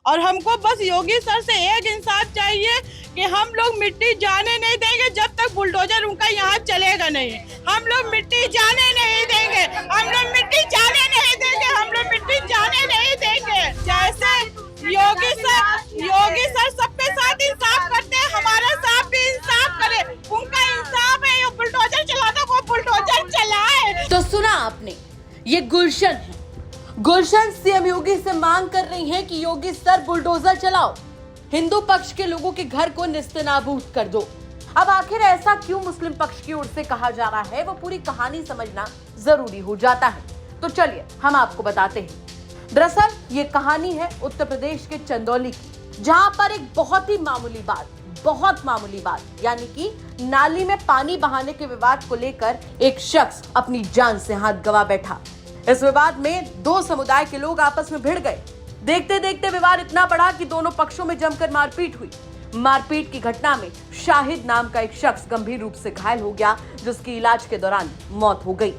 और हमको बस योगी सर से एक इंसाफ चाहिए कि हम लोग मिट्टी जाने नहीं देंगे जब तक बुलडोजर उनका यहाँ चलेगा नहीं। हम लोग मिट्टी जाने नहीं देंगे, हम लोग मिट्टी जाने नहीं देंगे, हम लोग मिट्टी जाने नहीं देंगे। जैसे योगी सर सबके साथ इंसाफ करते हैं, हमारे साथ भी इंसाफ करे। उनका इंसाफ है, ये बुलडोजर चलाता को बुलडोजर चलाए। तो सुना आपने, ये गुलशन है। गुलशन सीएम योगी से मांग कर रही हैं कि योगी सर बुलडोजर चलाओ, हिंदू पक्ष के लोगों के घर को निस्तेनाबूद कर दो। अब आखिर ऐसा क्यों मुस्लिम पक्ष की ओर से कहा जा रहा है, वो पूरी कहानी समझना जरूरी हो जाता है। तो चलिए हम आपको बताते हैं। दरअसल ये कहानी है उत्तर प्रदेश के चंदौली की, जहां पर एक बहुत मामूली बात यानी कि नाली में पानी बहाने के विवाद को लेकर एक शख्स अपनी जान से हाथ गंवा बैठा। इस विवाद में दो समुदाय के लोग आपस में भिड़ गए। देखते देखते विवाद इतना बढ़ा कि दोनों पक्षों में जमकर मारपीट हुई। मारपीट की घटना में शाहिद नाम का एक शख्स गंभीर रूप से घायल हो गया, जिसकी इलाज के दौरान मौत हो गई।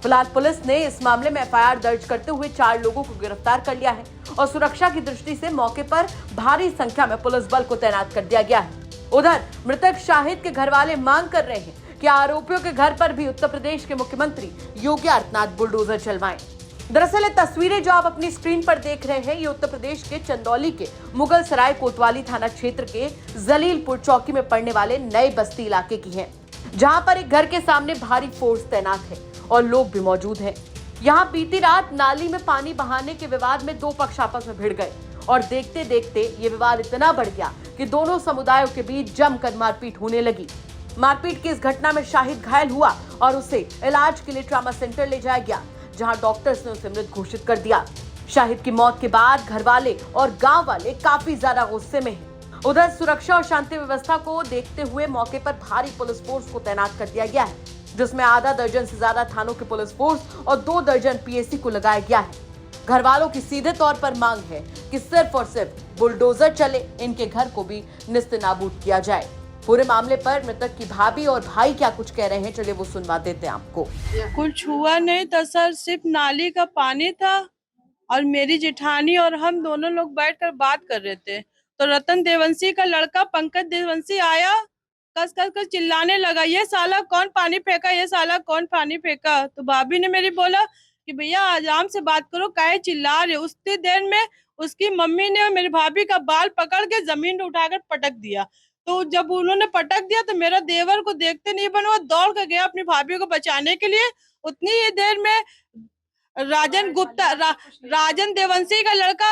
फिलहाल पुलिस ने इस मामले में एफआईआर दर्ज करते हुए 4 लोगों को गिरफ्तार कर लिया है और सुरक्षा की दृष्टि से मौके पर भारी संख्या में पुलिस बल को तैनात कर दिया गया है। उधर मृतक शाहिद के घर वाले मांग कर रहे हैं कि आरोपियों के घर पर भी उत्तर प्रदेश के मुख्यमंत्री योगी आदित्यनाथ बुलडोजर चलवाएं। दरअसल ये तस्वीरें जो आप अपनी स्क्रीन पर देख रहे हैं, ये उत्तर प्रदेश के चंदौली के मुगल सराय कोतवाली थाना क्षेत्र के जलीलपुर चौकी में पड़ने वाले नए बस्ती इलाके की हैं, जहां पर एक घर के सामने भारी फोर्स तैनात है और लोग भी मौजूद हैं। यहां बीती रात नाली में पानी बहाने के विवाद में दो पक्ष आपस में भिड़ गए और देखते देखते ये विवाद इतना बढ़ गया कि दोनों समुदायों के बीच जमकर मारपीट होने लगी। मारपीट की इस घटना में शाहिद घायल हुआ और उसे इलाज के लिए ट्रॉमा सेंटर ले जाया गया, जहां डॉक्टर्स ने उसे मृत घोषित कर दिया। शाहिद की मौत के बाद घर वाले और गांव वाले काफी ज्यादा गुस्से में हैं। उधर सुरक्षा और शांति व्यवस्था को देखते हुए मौके पर भारी पुलिस फोर्स को तैनात कर दिया गया है, जिसमें आधा दर्जन से ज्यादा थानों की पुलिस फोर्स और 2 दर्जन पीएसी को लगाया गया है। घर वालों की सीधे तौर पर मांग है कि सिर्फ और सिर्फ बुलडोजर चले, इनके घर को भी निस्तेनाबूद किया जाए। पूरे मामले पर मृतक की भाभी और भाई क्या कुछ कह रहे हैं, चलिए वो सुनवा देते हैं आपको। कुछ हुआ नहीं था सर, सिर्फ नाली का पानी था और मेरी जेठानी और हम दोनों लोग बैठकर बात कर रहे थे, तो रतन देवंशी का लड़का पंकज देवंशी आया, कस कस कर चिल्लाने लगा, ये साला कौन पानी फेंका, ये साला कौन पानी फेंका। तो भाभी ने मेरी बोला कि भैया आराम से बात करो, काहे चिल्ला रहे। उतनी देर में उसकी मम्मी ने मेरी भाभी का बाल पकड़ के जमीन पे उठाकर पटक दिया। तो जब उन्होंने पटक दिया तो मेरा देवर को देखते नहीं बना, वो दौड़ कर गया अपनी भाभी को बचाने के लिए। उतनी ही देर में राजन देवंशी का लड़का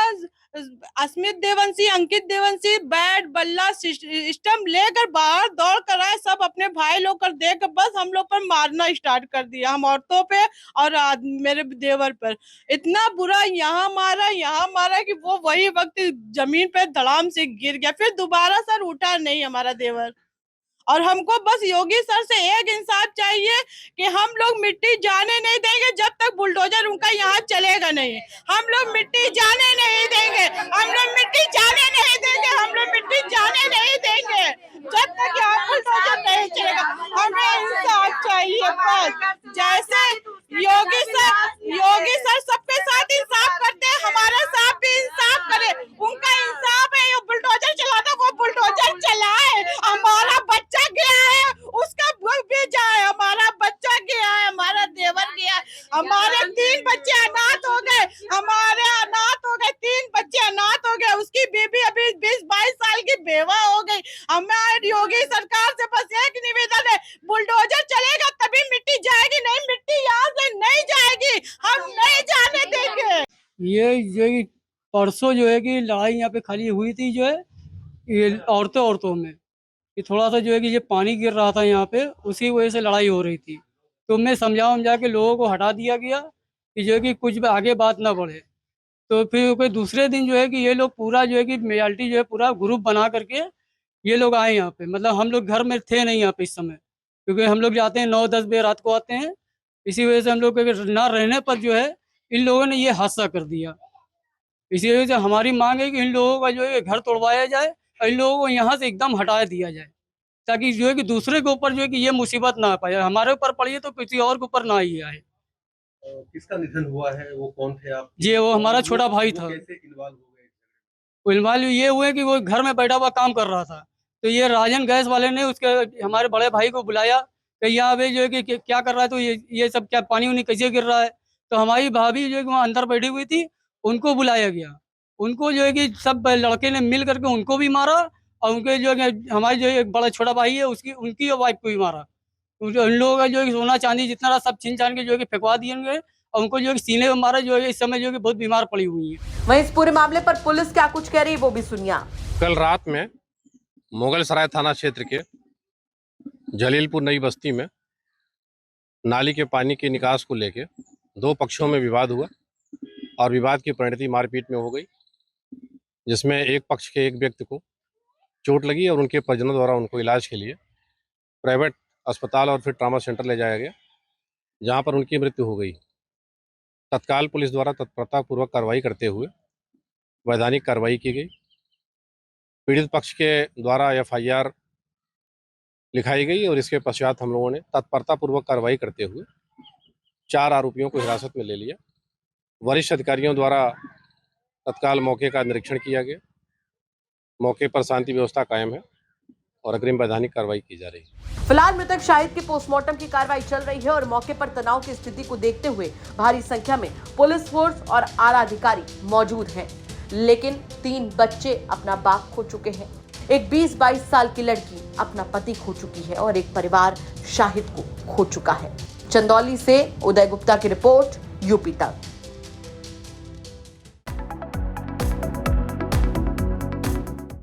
अस्मित देवंशी, अंकित देवंशी बैट बल्ला स्टंप लेकर बाहर दौड़ कर आए। सब अपने भाई लोग कर देख बस हम लोग पर मारना स्टार्ट कर दिया, हम औरतों पे और मेरे देवर पर। इतना बुरा यहाँ मारा कि वो वही वक्त जमीन पे धड़ाम से गिर गया। फिर दोबारा सर उठा नहीं हमारा देवर। और हमको बस योगी सर से एक इंसाफ चाहिए कि हम लोग मिट्टी जाने नहीं देंगे जब तक बुलडोजर उनका यहाँ चलेगा नहीं। हम लोग मिट्टी जाने नहीं देंगे, हम लोग मिट्टी जाने नहीं देंगे, हम लोग मिट्टी जाने नहीं देंगे जब तक यहाँ बुलडोजर नहीं चलेगा। हमें इंसाफ चाहिए बस। जैसे योगी सर सबके साथ इंसाफ करते हैं, हमारे साथ भी इंसाफ करे। उनका इंसाफ है, ये बुलडोजर चलाता को बुलडोजर चलाए। हमारा बच्चा गया है, उसका भी जाए, हमारा बच्चा गया है, हमारा देवर गया है, हमारे 3 बच्चे अनाथ हो गए, 3 बच्चे अनाथ हो गए। उसकी बीबी अभी 20-22 साल की बेवा हो गई। हमारी योगी सरकार से बस एक निवेदन है, बुलडोजर चलेगा तभी मिट्टी जाएगी, नहीं मिट्टी यहाँ से नहीं जाएगी, हम नहीं जाने देंगे। ये जो परसों जो है कि लड़ाई यहाँ पे खाली हुई थी, जो है ये औरतों में कि थोड़ा सा जो है कि ये पानी गिर रहा था यहाँ पे, उसी वजह से लड़ाई हो रही थी। तो मैं समझा के लोगों को हटा दिया गया कि जो है कि कुछ भी आगे बात ना बढ़े। तो फिर कोई दूसरे दिन जो है कि ये लोग पूरा जो है कि मेजॉरिटी जो है पूरा ग्रुप बना करके ये लोग आए यहाँ पे। मतलब हम लोग घर में थे नहीं यहाँ पे इस समय, क्योंकि हम लोग जाते हैं 9-10 बजे रात को आते हैं। इसी वजह से हम लोग के ना रहने पर जो है इन लोगों ने ये हादसा कर दिया। इसी वजह से हमारी मांग है कि इन लोगों का जो है घर तोड़वाया जाए और इन लोगों को यहाँ से एकदम हटा दिया जाए, ताकि जो है कि दूसरे के ऊपर जो है कि ये मुसीबत ना आ पाए। हमारे ऊपर पड़ी है तो किसी और के ऊपर ना ही आए। किसका निधन हुआ है, वो कौन थे आप? जी वो हमारा छोटा भाई था। कैसे इन्वॉल्व हो गए? मालूम ये हुए कि वो घर में बैठा हुआ काम कर रहा था, तो ये राजन गैस वाले ने उसके हमारे बड़े भाई को बुलाया कि यहाँ पे जो है कि क्या कर रहा है, तो ये सब क्या पानी उनी कैसे गिर रहा है। तो हमारी भाभी जो है कि वहाँ अंदर बैठी हुई थी, उनको बुलाया गया। उनको जो है कि सब लड़के ने मिल करके उनको भी मारा, और उनके जो है कि हमारे जो एक बड़ा छोटा भाई है उसकी उनकी वाइफ को भी मारा। उन लोगों का जो है कि सोना चांदी जितना रहा सब छीन छान के जो है कि फेंकवा दिए उनके, और उनको जो है कि सीने में मारा, जो है कि इस समय जो है कि बहुत बीमार पड़ी हुई है। वहीं इस पूरे मामले पर पुलिस क्या कुछ कह रही है वो भी सुनिए आप। कल रात में मुगल सराय थाना क्षेत्र के जलीलपुर नई बस्ती में नाली के पानी के निकास को लेके दो पक्षों में विवाद हुआ और विवाद की परिणति मारपीट में हो गई, जिसमें एक पक्ष के एक व्यक्ति को चोट लगी और उनके परिजनों द्वारा उनको इलाज के लिए प्राइवेट अस्पताल और फिर ट्रामा सेंटर ले जाया गया, जहां पर उनकी मृत्यु हो गई। तत्काल पुलिस द्वारा तत्परतापूर्वक कार्रवाई करते हुए वैधानिक कार्रवाई की गई। पीड़ित पक्ष के द्वारा FIR लिखाई गई और इसके पश्चात हम लोगों ने तत्परतापूर्वक कार्रवाई करते हुए 4 आरोपियों को हिरासत में ले लिया। वरिष्ठ अधिकारियों द्वारा तत्काल मौके का निरीक्षण किया गया। मौके पर शांति व्यवस्था कायम है और अग्रिम वैधानिक कार्रवाई की जा रही है। फिलहाल मृतक शाहिद की पोस्टमार्टम की कार्रवाई चल रही है और मौके पर तनाव की स्थिति को देखते हुए भारी संख्या में पुलिस फोर्स और आला अधिकारी मौजूद हैं। लेकिन 3 बच्चे अपना बाप खो चुके हैं, एक 20-22 साल की लड़की अपना पति खो चुकी है और एक परिवार शाहिद को खो चुका है। चंदौली से उदय गुप्ता की रिपोर्ट, यूपी तक।